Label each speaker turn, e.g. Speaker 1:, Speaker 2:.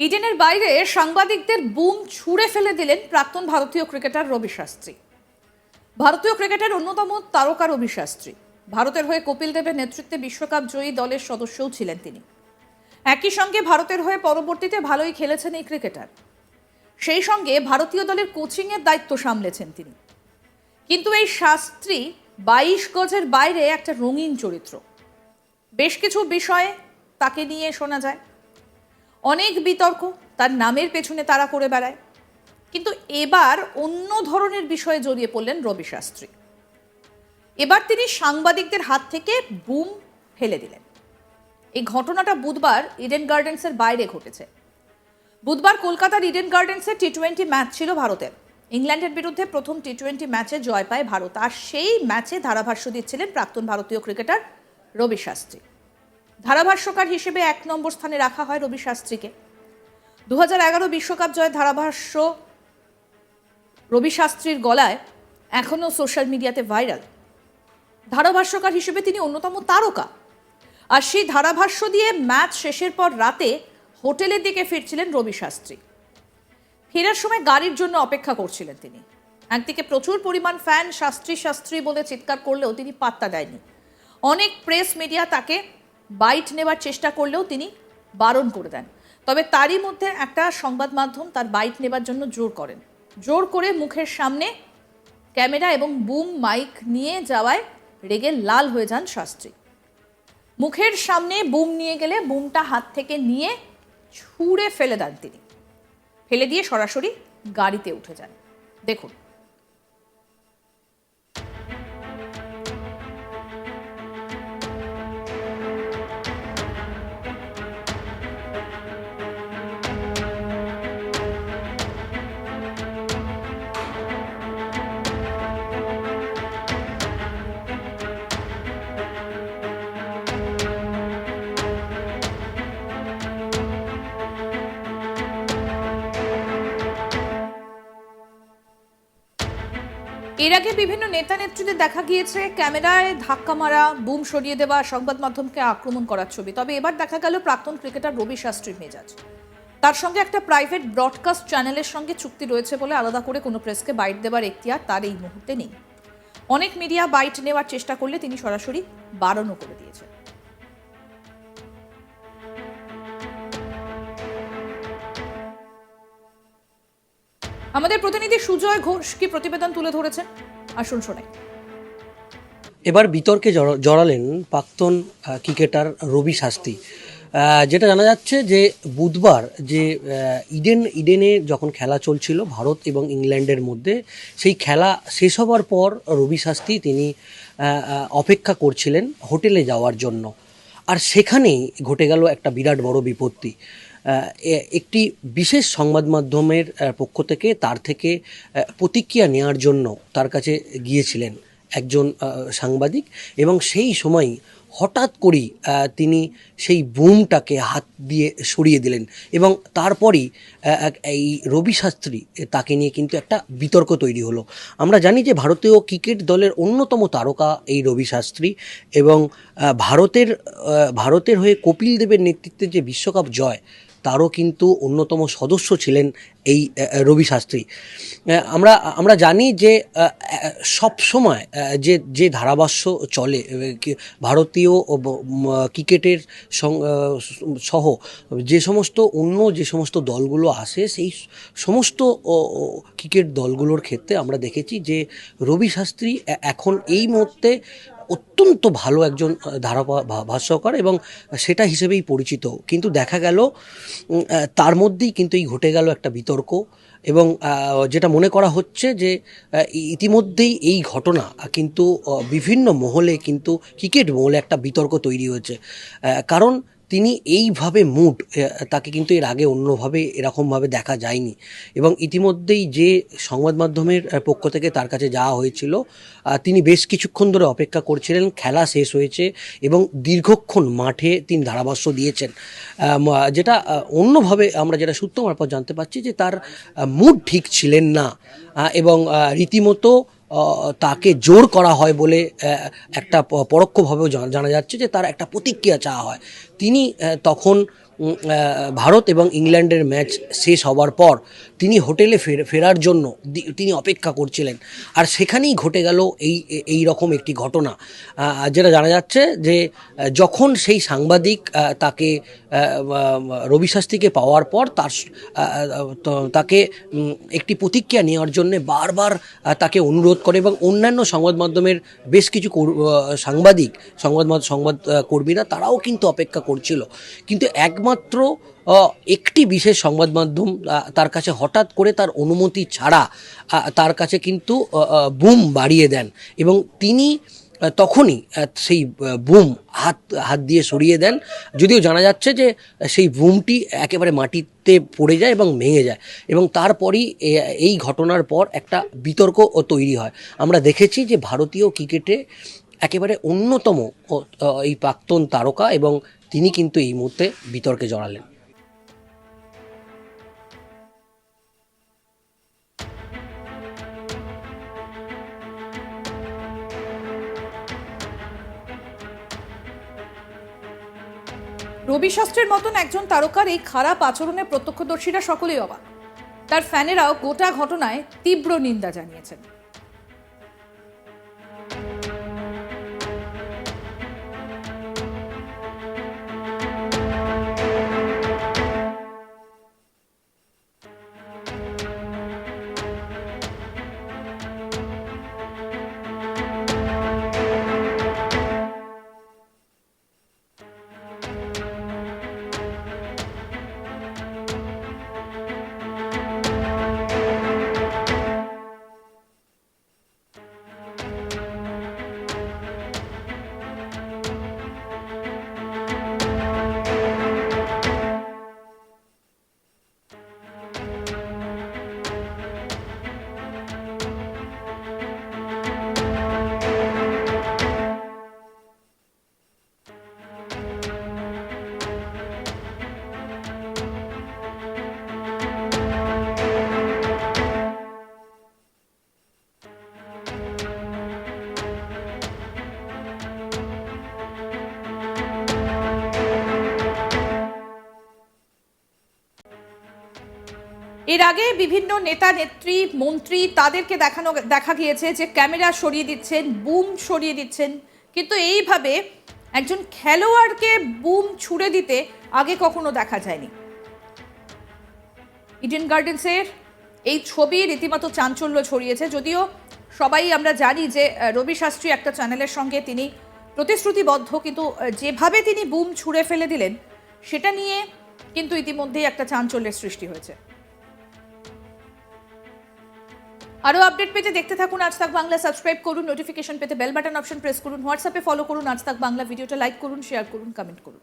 Speaker 1: ইডেনের বাইরে সাংবাদিকদের বুম ছুঁড়ে ফেলে দিলেন প্রাক্তন ভারতীয় ক্রিকেটার রবি শাস্ত্রী। ভারতীয় ক্রিকেটের অন্যতম তারকা রবি শাস্ত্রী ভারতের হয়ে কপিল দেবের নেতৃত্বে বিশ্বকাপ জয়ী দলের সদস্যও ছিলেন তিনি। একই সঙ্গে ভারতের হয়ে পরবর্তীতে ভালোই খেলেছেন এই ক্রিকেটার। সেই সঙ্গে ভারতীয় দলের কোচিংয়ের দায়িত্ব সামলেছেন তিনি। কিন্তু এই শাস্ত্রী 22 গজের বাইরে একটা রঙিন চরিত্র। বেশ কিছু বিষয়ে তাকে নিয়ে শোনা যায়, অনেক বিতর্ক তার নামের পেছনে তারা করে বেড়ায়। কিন্তু এবার অন্য ধরনের বিষয়ে জড়িয়ে পড়লেন রবি শাস্ত্রী। এবার তিনি সাংবাদিকদের হাত থেকে বুম ফেলে দিলেন। এই ঘটনাটা বুধবার ইডেন গার্ডেন্সের বাইরে ঘটেছে। বুধবার কলকাতার ইডেন টি-20 ম্যাচ ছিল ভারতের। ইংল্যান্ডের বিরুদ্ধে প্রথম টি-20 ম্যাচে জয় পায় ভারত, আর সেই ম্যাচে ধারাভাষ্য দিচ্ছিলেন প্রাক্তন ভারতীয় ক্রিকেটার রবি শাস্ত্রী। ধারাভাষ্যকার হিসেবে 1 নম্বর স্থানে রাখা হয় রবি শাস্ত্রীকে। 2011 বিশ্বকাপ জয়ের ধারাভাষ্য রবি শাস্ত্রীর গলায় এখনও সোশ্যাল মিডিয়াতে ভাইরাল। ধারাভাষ্যকার হিসেবে তিনি অন্যতম তারকা, আর সেই ধারাভাষ্য দিয়ে ম্যাচ শেষের পর রাতে হোটেলের দিকে ফিরছিলেন রবি শাস্ত্রী। ফেরার সময় গাড়ির জন্য অপেক্ষা করছিলেন তিনি। একদিকে প্রচুর পরিমাণ ফ্যান শাস্ত্রী শাস্ত্রী বলে চিৎকার করলেও তিনি পাত্তা দেয়নি। অনেক প্রেস মিডিয়া তাকে বাইট নেবার চেষ্টা করলেও তিনি বারণ করে দেন। তবে তারই মধ্যে একটা সংবাদ মাধ্যম তার বাইট নেবার জন্য জোর করে মুখের সামনে ক্যামেরা এবং বুম মাইক নিয়ে যাওয়ায় রেগে লাল হয়ে যান শাস্ত্রী। মুখের সামনে বুম নিয়ে গেলে বুমটা হাত থেকে নিয়ে ছুঁড়ে ফেলে দেন তিনি। ফেলে দিয়ে সরাসরি গাড়িতে উঠে যান। দেখুন। এর আগে বিভিন্ন নেতা নেত্রীদের দেখা গিয়েছে ক্যামেরায় ধাক্কা মারা, বুম সরিয়ে দেওয়া, সংবাদ মাধ্যমকে আক্রমণ করার ছবি। তবে এবার দেখা গেল প্রাক্তন ক্রিকেটার রবি শাস্ত্রীর মেজাজ। তার সঙ্গে একটা প্রাইভেট ব্রডকাস্ট চ্যানেলের সঙ্গে চুক্তি রয়েছে বলে আলাদা করে কোনো প্রেসকে বাইট দেবার এখতিয়ার তার এই মুহূর্তে নেই। অনেক মিডিয়া বাইট নেওয়ার চেষ্টা করলে তিনি সরাসরি বারণও করে দিয়েছেন। আমাদের প্রতিনিধি সুজয় ঘোষ কি প্রতিবেদন তুলে ধরেছেন, আসুন শোনাই।
Speaker 2: এবার বিতর্কে জড়ালেন প্রাক্তন ক্রিকেটার রবি শাস্ত্রী। যেটা জানা যাচ্ছে যে বুধবার যে ইডেনে যখন খেলা চলছিল ভারত এবং ইংল্যান্ডের মধ্যে, সেই খেলা শেষ হবার পর রবি শাস্ত্রী তিনি অপেক্ষা করছিলেন হোটেলে যাওয়ার জন্য। আর সেখানেই ঘটে গেল একটা বিরাট বড় বিপত্তি। একটি বিশেষ সংবাদ মাধ্যমের পক্ষ থেকে তার থেকে প্রতিক্রিয়া নেওয়ার জন্য তার কাছে গিয়েছিলেন একজন সাংবাদিক, এবং সেই সময় হঠাৎ করেই তিনি সেই বুমটাকে হাত দিয়ে সরিয়ে দিলেন, এবং তারপরই এই রবি শাস্ত্রী তাকে নিয়ে কিন্তু একটা বিতর্ক তৈরি হলো। আমরা জানি যে ভারতীয় ক্রিকেট দলের অন্যতম তারকা এই রবি শাস্ত্রী, এবং ভারতের হয়ে কপিল দেবের নেতৃত্বে যে বিশ্বকাপ জয় তারও কিন্তু অন্যতম সদস্য ছিলেন এই রবি শাস্ত্রী। আমরা জানি যে সব সময় যে ধারাভাষ্য চলে ভারতীয় ক্রিকেটের সহ যে সমস্ত দলগুলো আসে, সেই সমস্ত ক্রিকেট দলগুলোর ক্ষেত্রে আমরা দেখেছি যে রবি শাস্ত্রী এখন এই মুহূর্তে অত্যন্ত ভালো একজন ভাষ্যকার, এবং সেটা হিসেবেই পরিচিত। কিন্তু দেখা গেল তার মধ্যেই কিন্তু ঘটে গেল একটা বিতর্ক, এবং যেটা মনে করা হচ্ছে যে ইতিমধ্যেই এই ঘটনা কিন্তু বিভিন্ন মহলে, কিন্তু ক্রিকেট মহলে একটা বিতর্ক তৈরি হয়েছে। কারণ তিনি এইভাবে তাকে কিন্তু এর আগে অন্যভাবে এরকমভাবে দেখা যায়নি, এবং ইতিমধ্যেই যে সংবাদ মাধ্যমের পক্ষ থেকে তার কাছে যাওয়া হয়েছিল, তিনি বেশ কিছুক্ষণ ধরে অপেক্ষা করছিলেন। খেলা শেষ হয়েছে এবং দীর্ঘক্ষণ মাঠে তিনি ধারাভাষ্য দিয়েছেন। যেটা অন্যভাবে আমরা যেটা সূত্র মারফত জানতে পারছি যে তার মুড ঠিক ছিলেন না, এবং রীতিমতো তাকে জোর করা হয় বলে একটা পরোক্ষভাবেও জানা যাচ্ছে যে তার একটা প্রতিক্রিয়া চাওয়া হয়। তিনি তখন ভারত এবং ইংল্যান্ডের ম্যাচ শেষ হওয়ার পর তিনি হোটেলে ফেরার জন্য তিনি অপেক্ষা করছিলেন, আর সেখানেই ঘটে গেল এই রকম একটি ঘটনা, যেটা জানা যাচ্ছে যে যখন সেই সাংবাদিক তাকে রবি শাস্ত্রীকে পাওয়ার পর তাকে একটি প্রতিক্রিয়া নেওয়ার জন্য বারবার তাকে অনুরোধ করে, এবং অন্যান্য সংবাদ মাধ্যমের বেশ কিছু সংবাদ কর্মীরা তারাও কিন্তু অপেক্ষা করছিল, কিন্তু একমাত্র একটি বিশেষ সংবাদ মাধ্যম তার কাছে হঠাৎ করে তার অনুমতি ছাড়া তার কাছে কিন্তু বুম বাড়িয়ে দেন, এবং তিনি তখনই সেই বুম হাত দিয়ে সরিয়ে দেন। যদিও জানা যাচ্ছে যে সেই বুমটি একেবারে মাটিতে পড়ে যায় এবং ভেঙে যায়, এবং তারপরই এই ঘটনার পর একটা বিতর্ক তৈরি হয়। আমরা দেখেছি যে ভারতীয় ক্রিকেটে একেবারে অন্যতম এই প্রাক্তন তারকা, এবং তিনি কিন্তু এই মুহূর্তে বিতর্কে জড়ালেন।
Speaker 1: রবি শাস্ত্রীর মতন একজন তারকার এই খারাপ আচরণে প্রত্যক্ষদর্শীরা সকলেই অবাক। তার ফ্যানেরাও গোটা ঘটনায় তীব্র নিন্দা জানিয়েছেন। এর আগে বিভিন্ন নেতা নেত্রী মন্ত্রী তাদেরকে দেখা গিয়েছে যে ক্যামেরা সরিয়ে দিচ্ছেন, বুম সরিয়ে দিচ্ছেন, কিন্তু এইভাবে একজন খেলোয়াড়কে বুম ছুড়ে দিতে আগে কখনো দেখা যায়নি। ইডেন গার্ডেন্সের এই ছবি রীতিমতো চাঞ্চল্য ছড়িয়েছে। যদিও সবাই আমরা জানি যে রবি শাস্ত্রী একটা চ্যানেলের সঙ্গে তিনি প্রতিশ্রুতিবদ্ধ, কিন্তু যেভাবে তিনি বুম ছুঁড়ে ফেলে দিলেন সেটা নিয়ে কিন্তু ইতিমধ্যেই একটা চাঞ্চল্যের সৃষ্টি হয়েছে। আরও আপডেট পেতে দেখতে থাকুন আজ তাক বাংলা, সাবস্ক্রাইব করুন, নোটিফিকেশন পেতে বেল বাটন অপশন প্রেস করুন, হোয়াটসঅ্যাপে ফলো করুন আজ তাক বাংলা, ভিডিওটা লাইক করুন, শেয়ার করুন, কমেন্ট করুন।